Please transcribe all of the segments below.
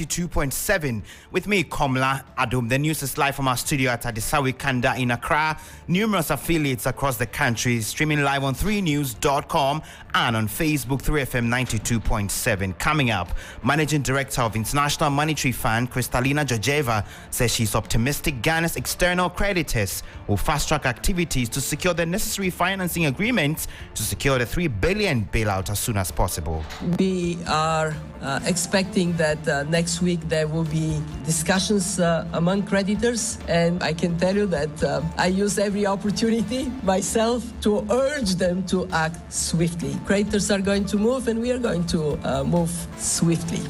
92.7 with me, Komla Adom. The news is live from our studio at Adisawi Kanda in Accra. Numerous affiliates across the country, streaming live on 3news.com and on Facebook 3FM 92.7. Coming up, Managing Director of International Monetary Fund, Kristalina Georgieva, says she's optimistic Ghana's external creditors will fast-track activities to secure the necessary financing agreements to secure the $3 billion bailout as soon as possible. We are expecting that next week there will be discussions among creditors, and I can tell you that I use every opportunity myself to urge them to act swiftly. Creditors are going to move, and we are going to move swiftly.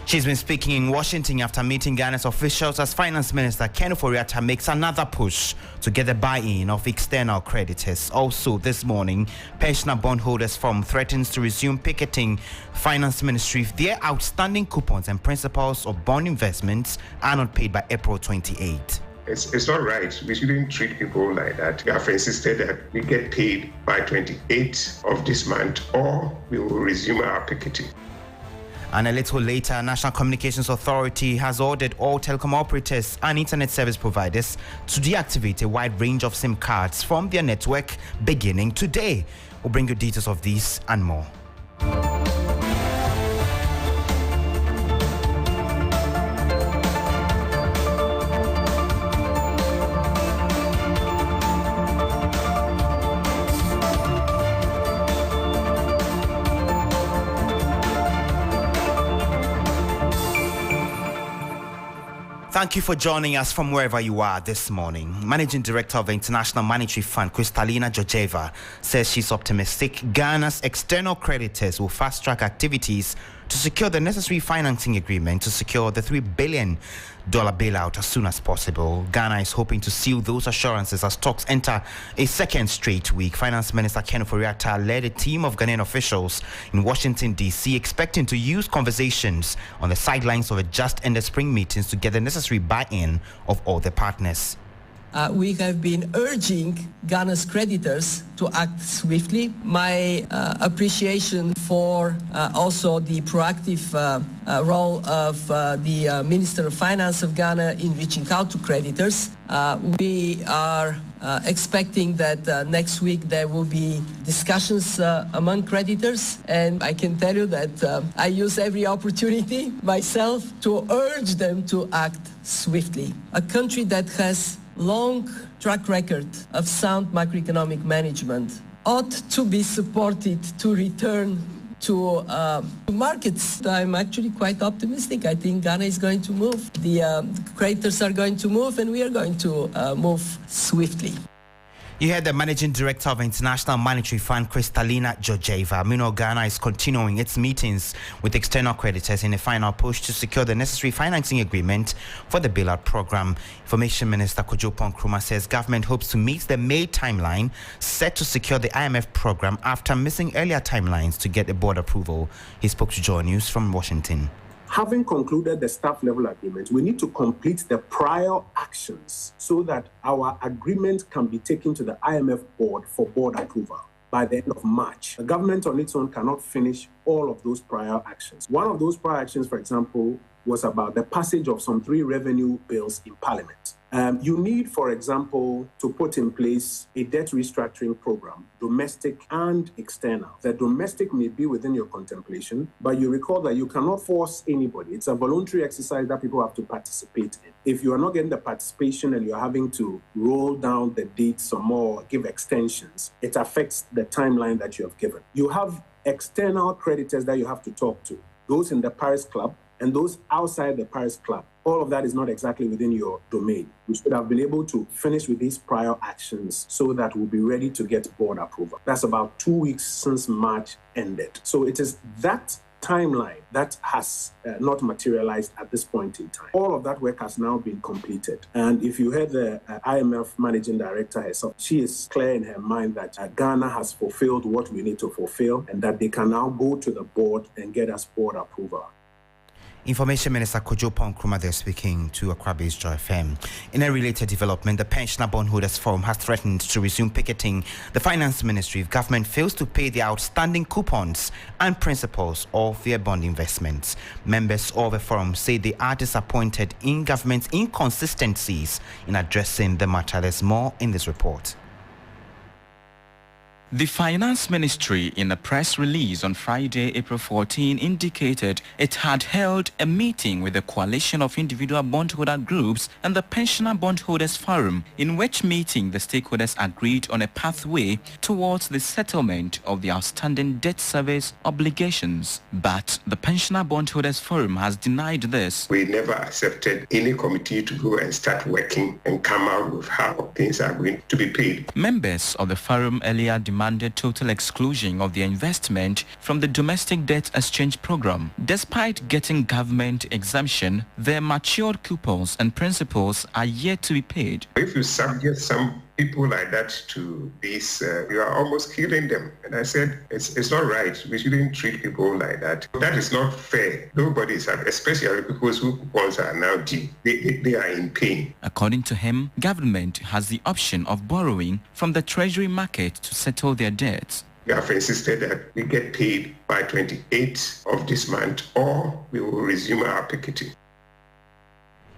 She's been speaking in Washington after meeting Ghana's officials as Finance Minister Ken Ofori-Atta makes another push to get the buy-in of external creditors. Also this morning, Pensioner Bondholders Forum threatens to resume picketing Finance Ministry if their outstanding coupons and principals of bond investments are not paid by April 28. It's not right. We shouldn't treat people like that. We have insisted that we get paid by 28th of this month, or we will resume our picketing. And a little later, National Communications Authority has ordered all telecom operators and internet service providers to deactivate a wide range of SIM cards from their network beginning today. We'll bring you details of these and more. Thank you for joining us from wherever you are this morning. Managing Director of the International Monetary Fund, Kristalina Georgieva, says she's optimistic Ghana's external creditors will fast-track activities to secure the necessary financing agreement to secure the $3 billion bailout as soon as possible. Ghana is hoping to seal those assurances as talks enter a second straight week. Finance Minister Ken Ofori-Atta led a team of Ghanaian officials in Washington, D.C., expecting to use conversations on the sidelines of a just-ended spring meetings to get the necessary buy-in of all the partners. We have been urging Ghana's creditors to act swiftly. My appreciation for also the proactive role of the Minister of Finance of Ghana in reaching out to creditors. We are expecting that next week there will be discussions among creditors, and I can tell you that I use every opportunity myself to urge them to act swiftly. A country that has long track record of sound macroeconomic management ought to be supported to return to markets. I'm actually quite optimistic. I think Ghana is going to move. The creditors are going to move, and we are going to move swiftly. You heard the Managing Director of International Monetary Fund, Kristalina Georgieva. Meanwhile, Ghana is continuing its meetings with external creditors in a final push to secure the necessary financing agreement for the bailout program. Information Minister Kojo Nkrumah says government hopes to meet the May timeline set to secure the IMF program after missing earlier timelines to get the board approval. He spoke to Joy News from Washington. Having concluded the staff level agreement, we need to complete the prior actions so that our agreement can be taken to the IMF board for board approval by the end of March. The government on its own cannot finish all of those prior actions. One of those prior actions, for example, was about the passage of some 3 revenue bills in Parliament. You need, for example, to put in place a debt restructuring program, domestic and external. The domestic may be within your contemplation, but you recall that you cannot force anybody. It's a voluntary exercise that people have to participate in. If you are not getting the participation and you're having to roll down the dates some more, give extensions, it affects the timeline that you have given. You have external creditors that you have to talk to, those in the Paris Club and those outside the Paris Club. All of that is not exactly within your domain. We should have been able to finish with these prior actions so that we'll be ready to get board approval. That's about 2 weeks since March ended. So it is that timeline that has not materialized at this point in time. All of that work has now been completed. And if you heard the IMF Managing Director herself, she is clear in her mind that Ghana has fulfilled what we need to fulfill and that they can now go to the board and get us board approval. Information Minister Kojo Nkrumah there speaking to Accra-based Joy FM. In a related development, the Pensioner Bondholders Forum has threatened to resume picketing the Finance Ministry if government fails to pay the outstanding coupons and principals of their bond investments. Members of the forum say they are disappointed in government's inconsistencies in addressing the matter. There's more in this report. The Finance Ministry, in a press release on Friday, April 14, indicated it had held a meeting with a coalition of individual bondholder groups and the Pensioner Bondholders Forum, in which meeting the stakeholders agreed on a pathway towards the settlement of the outstanding debt service obligations. But the Pensioner Bondholders Forum has denied this. We never accepted any committee to go and start working and come out with how things are going to be paid. Members of the forum earlier demanded total exclusion of the investment from the domestic debt exchange program. Despite getting government exemption, their matured coupons and principals are yet to be paid. If you subject some people like that to this, you are almost killing them. And I said, it's not right. We shouldn't treat people like that. That is not fair. Nobody is happy, especially people whose coupons are now due. They are in pain. According to him, government has the option of borrowing from the treasury market to settle their debts. We have insisted that we get paid by 28th of this month, or we will resume our picketing.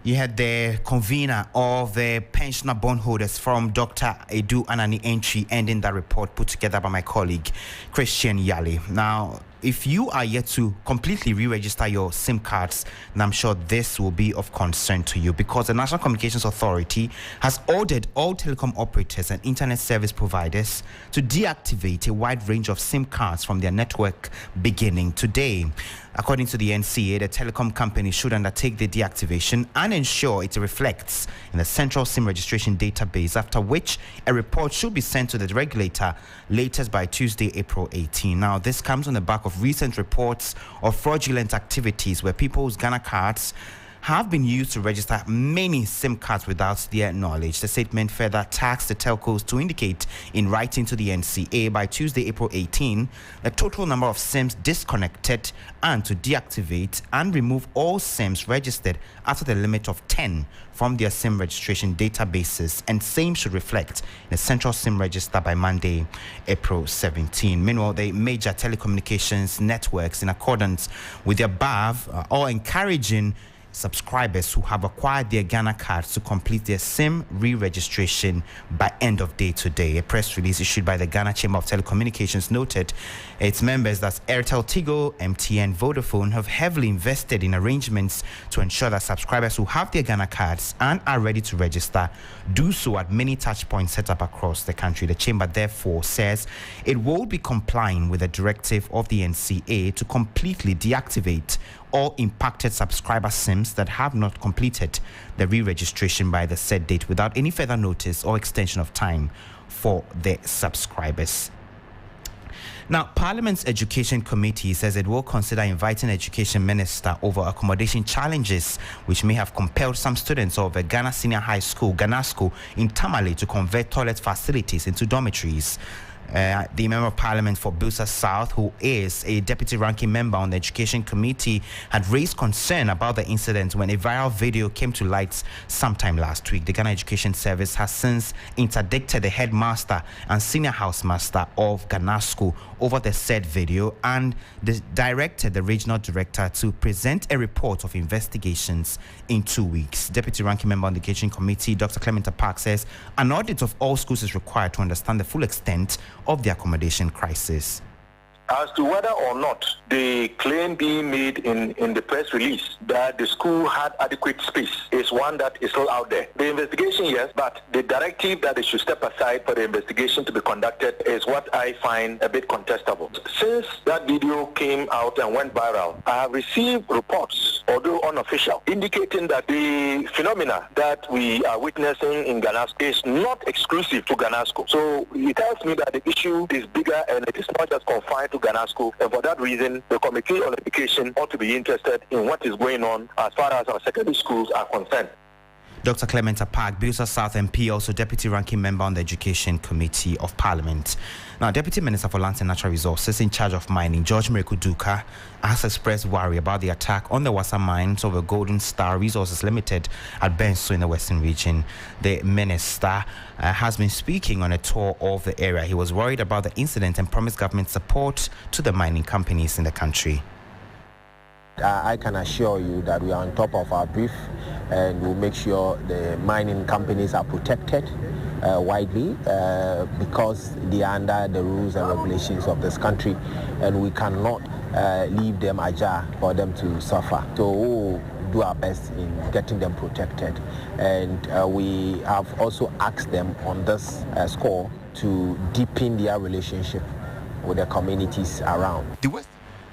You had the convener of the Pensioner Bondholders Forum, Dr. Edu Anani Entry, ending that report put together by my colleague, Christian Yali. Now, if you are yet to completely re-register your SIM cards, then I'm sure this will be of concern to you, because the National Communications Authority has ordered all telecom operators and internet service providers to deactivate a wide range of SIM cards from their network beginning today. According to the NCA, the telecom company should undertake the deactivation and ensure it reflects in the central SIM registration database, after which a report should be sent to the regulator latest by Tuesday, April 18. Now, this comes on the back of recent reports of fraudulent activities where people's Ghana cards have been used to register many SIM cards without their knowledge. The statement further tasked the telcos to indicate in writing to the NCA by Tuesday, April 18, the total number of SIMs disconnected and to deactivate and remove all SIMs registered after the limit of 10 from their SIM registration databases, and same should reflect in the central SIM register by Monday, April 17. Meanwhile, the major telecommunications networks, in accordance with the above, are all encouraging subscribers who have acquired their Ghana cards to complete their SIM re-registration by end of day today. A press release issued by the Ghana Chamber of Telecommunications noted its members, that's Airtel, Tigo, MTN, Vodafone, have heavily invested in arrangements to ensure that subscribers who have their Ghana cards and are ready to register do so at many touch points set up across the country. The Chamber therefore says it will be complying with the directive of the NCA to completely deactivate all impacted subscriber SIMs that have not completed the re-registration by the said date without any further notice or extension of time for the subscribers. Now, Parliament's Education Committee says it will consider inviting Education Minister over accommodation challenges which may have compelled some students of a Ghana Senior High School, Ganasco, in Tamale to convert toilet facilities into dormitories. The Member of Parliament for Busa South, who is a deputy ranking member on the Education Committee, had raised concern about the incident when a viral video came to light sometime last week. The Ghana Education Service has since interdicted the headmaster and senior housemaster of Ganasco over the said video and directed the regional director to present a report of investigations in 2 weeks. Deputy ranking member on the Education Committee, Dr. Clement Park, says an audit of all schools is required to understand the full extent of the accommodation crisis. As to whether or not the claim being made in the press release that the school had adequate space is one that is still out there. The investigation, yes, but the directive that they should step aside for the investigation to be conducted is what I find a bit contestable. Since that video came out and went viral, I have received reports, although unofficial, indicating that the phenomena that we are witnessing in Ganasco is not exclusive to Ganasco. So it tells me that the issue is bigger and it is not just confined to Ganasco, and for that reason, the Committee on Education ought to be interested in what is going on as far as our secondary schools are concerned. Dr. Clement Park, Bilsa South MP, also Deputy Ranking Member on the Education Committee of Parliament. Now, Deputy Minister for Lands and Natural Resources in charge of mining, George Merekuduka, has expressed worry about the attack on the Wassa mines of the Golden Star Resources Limited at Benso in the Western region. The minister has been speaking on a tour of the area. He was worried about the incident and promised government support to the mining companies in the country. I can assure you that we are on top of our brief and we'll make sure the mining companies are protected widely because they are under the rules and regulations of this country, and we cannot leave them ajar for them to suffer. So we'll do our best in getting them protected, and we have also asked them on this score to deepen their relationship with the communities around.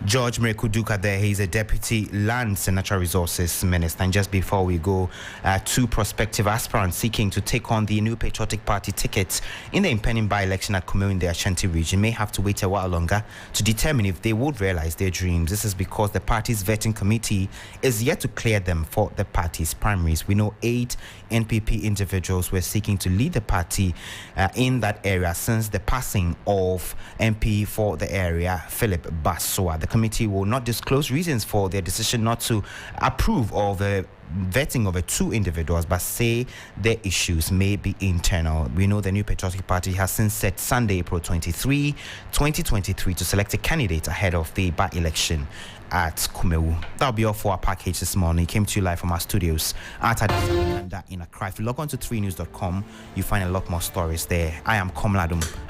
George Merekuduka there, he's a Deputy Lands and Natural Resources Minister. And just before we go, two prospective aspirants seeking to take on the New Patriotic Party tickets in the impending by-election at Kumewu in the Ashanti region may have to wait a while longer to determine if they would realize their dreams. This is because the party's vetting committee is yet to clear them for the party's primaries. We know 8 NPP individuals were seeking to lead the party in that area since the passing of MP for the area, Philip Bassoa. The committee will not disclose reasons for their decision not to approve of the vetting of the 2 individuals, but say their issues may be internal. We know the New Patriotic Party has since set Sunday, April 23, 2023 to select a candidate ahead of the by-election at Kumewu. That'll be all for our package this morning. It came to you live from our studios at in Accra. If you log on to 3news.com, you find a lot more stories there. I am Komla Adom.